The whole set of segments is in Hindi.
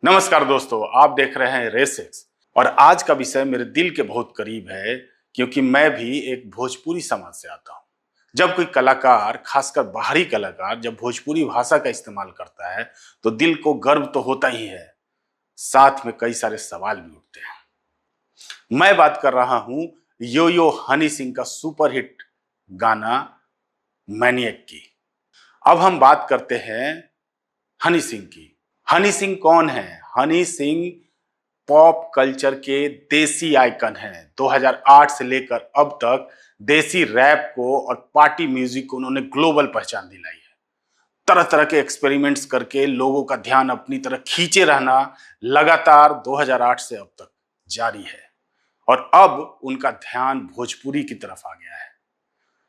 नमस्कार दोस्तों, आप देख रहे हैं रेसेक्स। और आज का विषय मेरे दिल के बहुत करीब है क्योंकि मैं भी एक भोजपुरी समाज से आता हूँ। जब कोई कलाकार, खासकर बाहरी कलाकार, जब भोजपुरी भाषा का इस्तेमाल करता है तो दिल को गर्व तो होता ही है, साथ में कई सारे सवाल भी उठते हैं। मैं बात कर रहा हूँ यो यो हनी सिंह का सुपरहिट गाना मैनिएक की। अब हम बात करते हैं हनी सिंह की। हनी सिंह कौन है? हनी सिंह पॉप कल्चर के देसी आइकन हैं। 2008 से लेकर अब तक देसी रैप को और पार्टी म्यूजिक को उन्होंने ग्लोबल पहचान दिलाई है। तरह तरह के एक्सपेरिमेंट्स करके लोगों का ध्यान अपनी तरफ खींचे रहना लगातार 2008 से अब तक जारी है और अब उनका ध्यान भोजपुरी की तरफ आ गया है।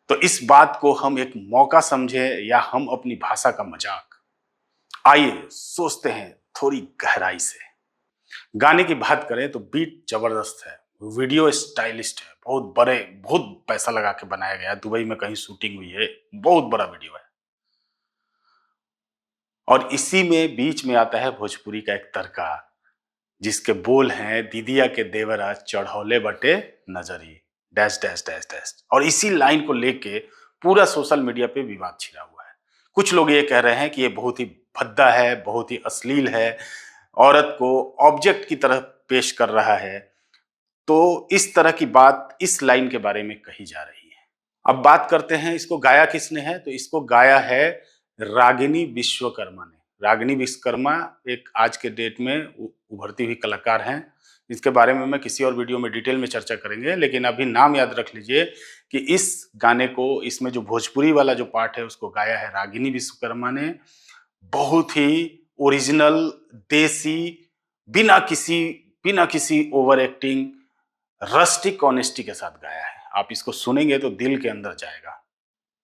तो इस बात को हम एक मौका समझे या हम अपनी भाषा का मजाक? आइए सोचते हैं थोड़ी गहराई से। गाने की बात करें तो बीट जबरदस्त है, वीडियो स्टाइलिस्ट है, बहुत पैसा लगा के बनाया गया है। दुबई में कहीं शूटिंग हुई है, बहुत बड़ा वीडियो है। और इसी में बीच में आता है भोजपुरी का एक तड़का जिसके बोल हैं दीदिया के देवरा चढ़ौले बटे नजरी डैश डैश डैश डैश। और इसी लाइन को लेके पूरा सोशल मीडिया पे विवाद छिड़ा हुआ है। कुछ लोग ये कह रहे हैं कि ये बहुत ही भद्दा है, बहुत ही अश्लील है, औरत को ऑब्जेक्ट की तरह पेश कर रहा है। तो इस तरह की बात इस लाइन के बारे में कही जा रही है। अब बात करते हैं इसको गाया किसने है। तो इसको गाया है रागिनी विश्वकर्मा ने। रागिनी विश्वकर्मा एक आज के डेट में उभरती हुई कलाकार हैं। इसके बारे में मैं किसी और वीडियो में डिटेल में चर्चा करेंगे, लेकिन अभी नाम याद रख लीजिए कि इस गाने को, इसमें जो भोजपुरी वाला जो पार्ट है उसको गाया है रागिनी विश्वकर्मा ने। बहुत ही ओरिजिनल, देसी, बिना किसी ओवर एक्टिंग, रस्टिक ऑनेस्टी के साथ गाया है। आप इसको सुनेंगे तो दिल के अंदर जाएगा।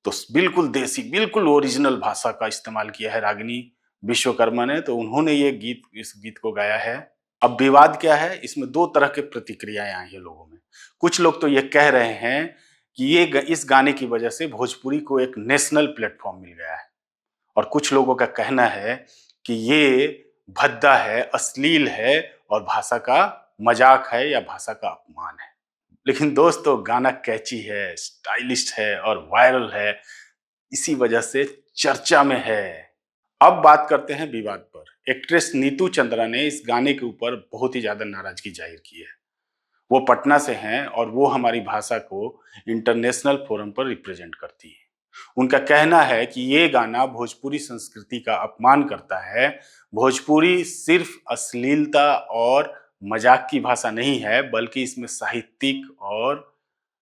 तो बिल्कुल देसी, बिल्कुल ओरिजिनल भाषा का इस्तेमाल किया है रागिनी विश्वकर्मा ने। तो उन्होंने इस गीत को गाया है। अब विवाद क्या है, इसमें दो तरह के प्रतिक्रियाएं आई है लोगों में। कुछ लोग तो ये कह रहे हैं कि इस गाने की वजह से भोजपुरी को एक नेशनल प्लेटफॉर्म मिल गया है। और कुछ लोगों का कहना है कि ये भद्दा है, अश्लील है और भाषा का मजाक है या भाषा का अपमान है। लेकिन दोस्तों, गाना कैची है, स्टाइलिश है और वायरल है, इसी वजह से चर्चा में है। अब बात करते हैं विवाद पर। एक्ट्रेस नीतू चंद्रा ने इस गाने के ऊपर बहुत ही ज्यादा नाराजगी जाहिर की है। वो पटना से हैं और वो हमारी भाषा को इंटरनेशनल फोरम पर रिप्रेजेंट करती है। उनका कहना है कि ये गाना भोजपुरी संस्कृति का अपमान करता है। भोजपुरी सिर्फ अश्लीलता और मजाक की भाषा नहीं है, बल्कि इसमें साहित्यिक और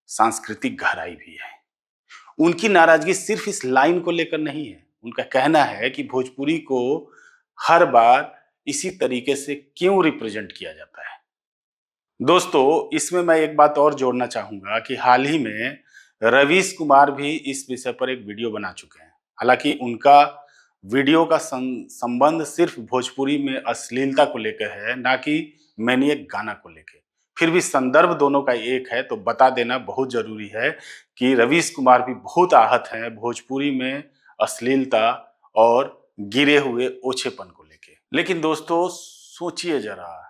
सांस्कृतिक गहराई भी है। उनकी नाराजगी सिर्फ इस लाइन को लेकर नहीं है। उनका कहना है कि भोजपुरी को हर बार इसी तरीके से क्यों रिप्रेजेंट किया जाता है। दोस्तों, इसमें मैं एक बात और जोड़ना चाहूंगा कि हाल ही में रवीश कुमार भी इस विषय पर एक वीडियो बना चुके हैं। हालांकि उनका वीडियो का संबंध सिर्फ भोजपुरी में अश्लीलता को लेकर है, ना कि मैनिएक गाना को लेकर। फिर भी संदर्भ दोनों का एक है, तो बता देना बहुत जरूरी है कि रवीश कुमार भी बहुत आहत हैं भोजपुरी में अश्लीलता और गिरे हुए ओछेपन को लेके। लेकिन दोस्तों, सोचिए जरा,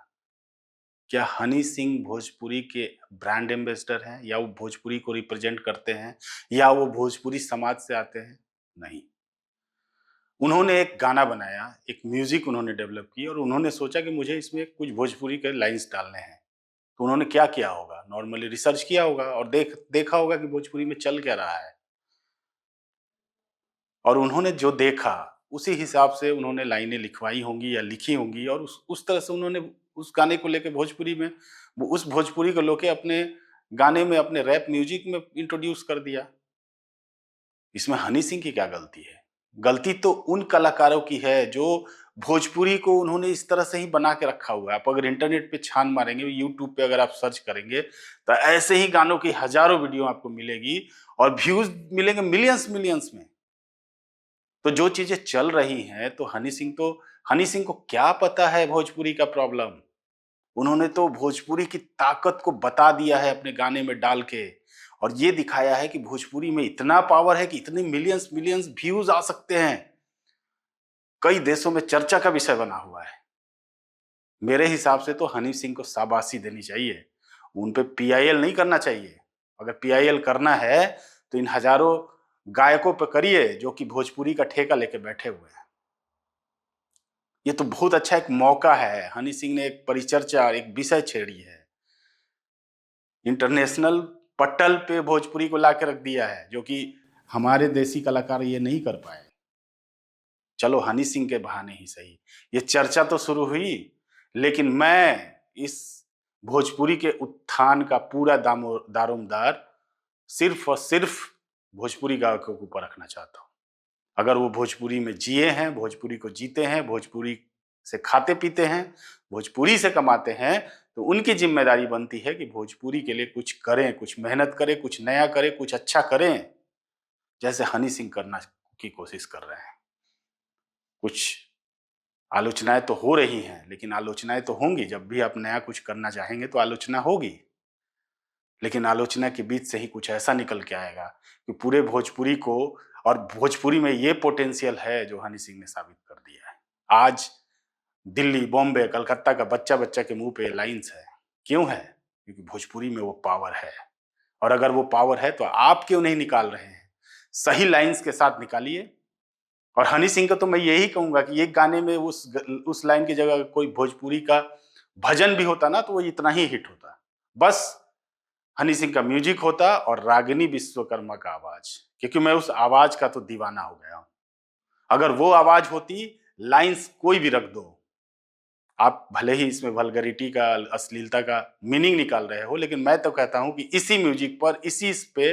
क्या हनी सिंह भोजपुरी के ब्रांड एम्बेसडर हैं, या वो भोजपुरी को रिप्रेजेंट करते हैं, या वो भोजपुरी समाज से आते हैं? नहीं। उन्होंने एक गाना बनाया, एक म्यूजिक उन्होंने डेवलप की और उन्होंने सोचा कि मुझे इसमें कुछ भोजपुरी के लाइंस डालने हैं। तो उन्होंने क्या किया होगा? नॉर्मली रिसर्च किया होगा और देखा होगा कि भोजपुरी में चल क्या रहा है। और उन्होंने जो देखा उसी हिसाब से उन्होंने लाइनें लिखवाई होंगी या लिखी होंगी, और उस तरह से उन्होंने उस गाने को लेके भोजपुरी में उस भोजपुरी को लेके अपने गाने में, अपने रैप म्यूजिक में इंट्रोड्यूस कर दिया। इसमें हनी सिंह की क्या गलती है? गलती तो उन कलाकारों की है जो भोजपुरी को उन्होंने इस तरह से ही बना के रखा हुआ है। आप अगर इंटरनेट पे छान मारेंगे, यूट्यूब पे अगर आप सर्च करेंगे, तो ऐसे ही गानों की हजारों वीडियो आपको मिलेगी और व्यूज मिलेंगे मिलियंस मिलियंस में। तो जो चीजें चल रही हैं, तो हनी सिंह को क्या पता है भोजपुरी का प्रॉब्लम? उन्होंने तो भोजपुरी की ताकत को बता दिया है अपने गाने में डाल के, और ये दिखाया है कि भोजपुरी में इतना पावर है कि इतने मिलियंस मिलियंस व्यूज आ सकते हैं। कई देशों में चर्चा का विषय बना हुआ है। मेरे हिसाब से तो हनी सिंह को शाबाशी देनी चाहिए। उन पे पीआईएल नहीं करना चाहिए। अगर पीआईएल करना है तो इन हजारों गायकों पे करिए जो कि भोजपुरी का ठेका लेके बैठे हुए हैं। ये तो बहुत अच्छा एक मौका है। हनी सिंह ने एक परिचर्चा, एक विषय छेड़ी है। इंटरनेशनल पटल पे भोजपुरी को लाके रख दिया है, जो कि हमारे देसी कलाकार ये नहीं कर पाए। चलो हनी सिंह के बहाने ही सही, ये चर्चा तो शुरू हुई, लेकिन मैं इस भोजपुरी के उत्थान का पूरा दारोमदार सिर्फ और सिर्फ भोजपुरी गायकों के ऊपर रखना चाहता हूँ। अगर वो भोजपुरी में जिए हैं, भोजपुरी को जीते हैं, भोजपुरी से खाते पीते हैं, भोजपुरी से कमाते हैं, तो उनकी जिम्मेदारी बनती है कि भोजपुरी के लिए कुछ करें, कुछ मेहनत करें, कुछ नया करें, कुछ अच्छा करें, जैसे हनी सिंह करना की कोशिश कर रहे हैं। कुछ आलोचनाएं तो हो रही हैं, लेकिन आलोचनाएं तो होंगी। जब भी आप नया कुछ करना चाहेंगे तो आलोचना होगी, लेकिन आलोचना के बीच से ही कुछ ऐसा निकल के आएगा कि पूरे भोजपुरी को, और भोजपुरी में ये पोटेंशियल है जो हनी सिंह ने साबित कर दिया है। आज दिल्ली, बॉम्बे, कलकत्ता का बच्चा बच्चा के मुंह पे लाइन्स है। क्यों है? क्योंकि भोजपुरी में वो पावर है। और अगर वो पावर है तो आप क्यों नहीं निकाल रहे हैं? सही लाइन्स के साथ निकालिए। और हनी सिंह का तो मैं यही कहूंगा कि एक गाने में उस लाइन की जगह कोई भोजपुरी का भजन भी होता ना, तो वो इतना ही हिट होता। बस हनी सिंह का म्यूजिक होता और रागिनी विश्वकर्मा का आवाज, क्योंकि मैं उस आवाज का तो दीवाना हो गया हूं। अगर वो आवाज होती, लाइंस कोई भी रख दो, आप भले ही इसमें वल्गरिटी का, अश्लीलता का मीनिंग निकाल रहे हो, लेकिन मैं तो कहता हूं कि इसी म्यूजिक पर, इसी इस पे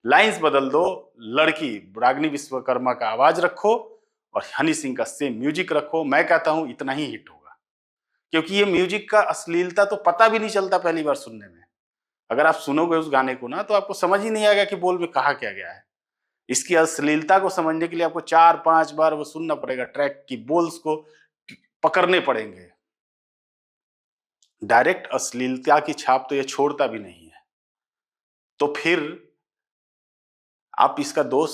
लाइंस बदल दो, लड़की रागिनी विश्वकर्मा का आवाज रखो और हनी सिंह का सेम म्यूजिक रखो, मैं कहता हूं इतना ही हिट होगा। क्योंकि ये म्यूजिक का अश्लीलता तो पता भी नहीं चलता पहली बार सुनने में। अगर आप सुनोगे उस गाने को ना, तो आपको समझ ही नहीं आएगा कि बोल में कहा क्या गया है। इसकी अश्लीलता को समझने के लिए आपको 4-5 बार वो सुनना पड़ेगा, ट्रैक की बोल्स को पकड़ने पड़ेंगे। डायरेक्ट अश्लीलता की छाप तो ये छोड़ता भी नहीं है। तो फिर आप इसका दोष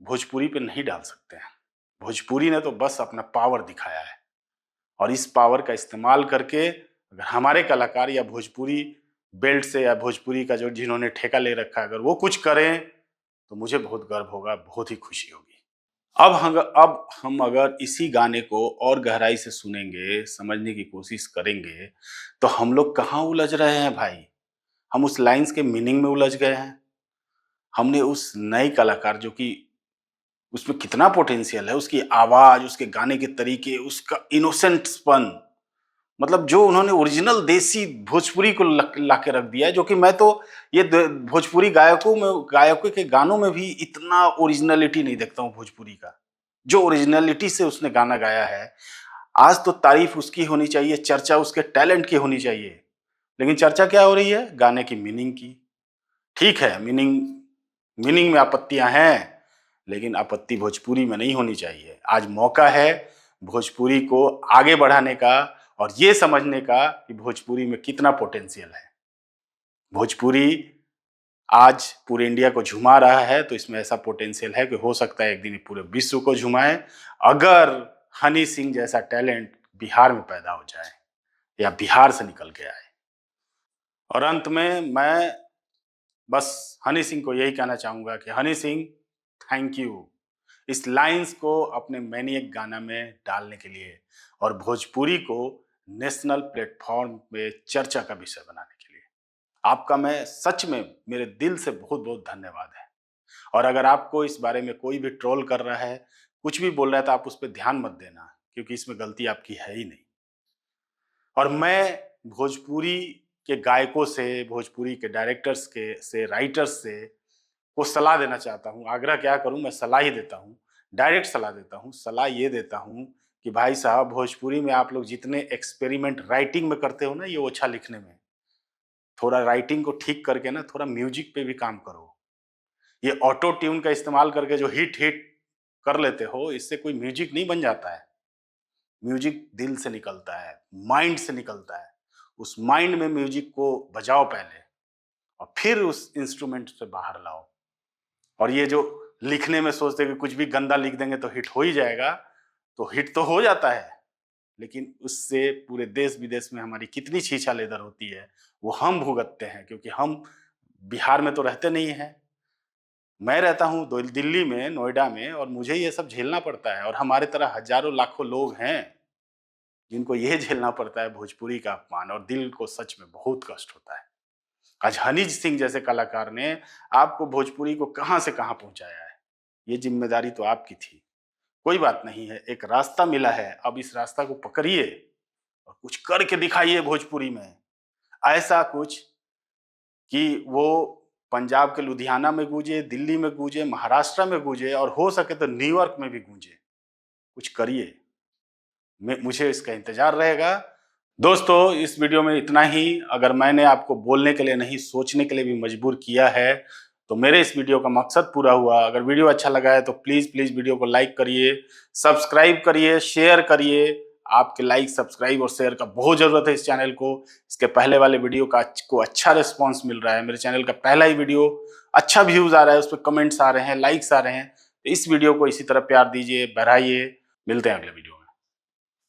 भोजपुरी पे नहीं डाल सकते हैं। भोजपुरी ने तो बस अपना पावर दिखाया है, और इस पावर का इस्तेमाल करके अगर हमारे कलाकार या भोजपुरी बेल्ट से, या भोजपुरी का जो जिन्होंने ठेका ले रखा है, अगर वो कुछ करें तो मुझे बहुत गर्व होगा, बहुत ही खुशी होगी। अब हम अगर इसी गाने को और गहराई से सुनेंगे, समझने की कोशिश करेंगे, तो हम लोग कहाँ उलझ रहे हैं भाई? हम उस लाइन्स के मीनिंग में उलझ गए हैं। हमने उस नए कलाकार, जो कि उसमें कितना पोटेंशियल है, उसकी आवाज़, उसके गाने के तरीके, उसका इनोसेंटपन, मतलब जो उन्होंने ओरिजिनल देसी भोजपुरी को लाके रख दिया है, जो कि मैं तो ये भोजपुरी गायकों के गानों में भी इतना ओरिजिनलिटी नहीं देखता हूँ भोजपुरी का। जो ओरिजिनलिटी से उसने गाना गाया है, आज तो तारीफ उसकी होनी चाहिए, चर्चा उसके टैलेंट की होनी चाहिए। लेकिन चर्चा क्या हो रही है? गाने की मीनिंग की। ठीक है, मीनिंग मीनिंग में आपत्तियां हैं, लेकिन आपत्ति भोजपुरी में नहीं होनी चाहिए। आज मौका है भोजपुरी को आगे बढ़ाने का, और ये समझने का कि भोजपुरी में कितना पोटेंशियल है। भोजपुरी आज पूरे इंडिया को झुमा रहा है, तो इसमें ऐसा पोटेंशियल है कि हो सकता है एक दिन पूरे विश्व को झुमाए, अगर हनी सिंह जैसा टैलेंट बिहार में पैदा हो जाए या बिहार से निकल के आए। और अंत में मैं बस हनी सिंह को यही कहना चाहूंगा कि हनी सिंह, थैंक यू इस लाइंस को अपने मैनिएक गाना में डालने के लिए, और भोजपुरी को नेशनल प्लेटफॉर्म पे चर्चा का विषय बनाने के लिए। आपका मैं सच में मेरे दिल से बहुत बहुत धन्यवाद है। और अगर आपको इस बारे में कोई भी ट्रोल कर रहा है, कुछ भी बोल रहा है, तो आप उस पर ध्यान मत देना, क्योंकि इसमें गलती आपकी है ही नहीं। और मैं भोजपुरी के गायकों से, भोजपुरी के डायरेक्टर्स से, राइटर्स से को सलाह देना चाहता हूँ। आग्रह क्या करूँ, मैं सलाह ही देता हूँ, डायरेक्ट सलाह देता हूँ। सलाह ये देता हूँ कि भाई साहब, भोजपुरी में आप लोग जितने एक्सपेरिमेंट राइटिंग में करते हो ना, ये ओछा लिखने में, थोड़ा राइटिंग को ठीक करके ना, थोड़ा म्यूजिक पे भी काम करो। ये ऑटो ट्यून का इस्तेमाल करके जो हिट हिट कर लेते हो, इससे कोई म्यूजिक नहीं बन जाता है। म्यूजिक दिल से निकलता है, माइंड से निकलता है। उस माइंड में म्यूजिक को बजाओ पहले, और फिर उस इंस्ट्रूमेंट से बाहर लाओ। और ये जो लिखने में सोचते कि कुछ भी गंदा लिख देंगे तो हिट हो ही जाएगा, तो हिट तो हो जाता है, लेकिन उससे पूरे देश विदेश में हमारी कितनी छीछा-लेदर होती है, वो हम भुगतते हैं, क्योंकि हम बिहार में तो रहते नहीं हैं। मैं रहता हूँ दिल्ली में, नोएडा में, और मुझे ये सब झेलना पड़ता है, और हमारे तरह हज़ारों लाखों लोग हैं, जिनको ये झेलना पड़ता है भोजपुरी का अपमान, और दिल को सच में बहुत कष्ट होता है। आज हनीज सिंह जैसे कलाकार ने आपको भोजपुरी को कहाँ से कहाँ पहुँचाया है। ये ज़िम्मेदारी तो आपकी थी। कोई बात नहीं है, एक रास्ता मिला है, अब इस रास्ता को पकड़िए और कुछ करके दिखाइए भोजपुरी में। ऐसा कुछ कि वो पंजाब के लुधियाना में गूंजे, दिल्ली में गूंजे, महाराष्ट्र में गूंजे, और हो सके तो न्यूयॉर्क में भी गूंजे। कुछ करिए, मुझे इसका इंतजार रहेगा। दोस्तों, इस वीडियो में इतना ही। अगर मैंने आपको बोलने के लिए नहीं, सोचने के लिए भी मजबूर किया है, तो मेरे इस वीडियो का मकसद पूरा हुआ। अगर वीडियो अच्छा लगा है तो प्लीज़ प्लीज़ वीडियो को लाइक करिए, सब्सक्राइब करिए, शेयर करिए। आपके लाइक, सब्सक्राइब और शेयर का बहुत ज़रूरत है इस चैनल को। इसके पहले वाले वीडियो को अच्छा रिस्पॉन्स मिल रहा है। मेरे चैनल का पहला ही वीडियो अच्छा व्यूज़ आ रहा है, उस पे कमेंट्स आ रहे हैं, लाइक्स आ रहे हैं। तो इस वीडियो को इसी तरह प्यार दीजिए, बढ़ाइए। मिलते हैं अगले वीडियो में।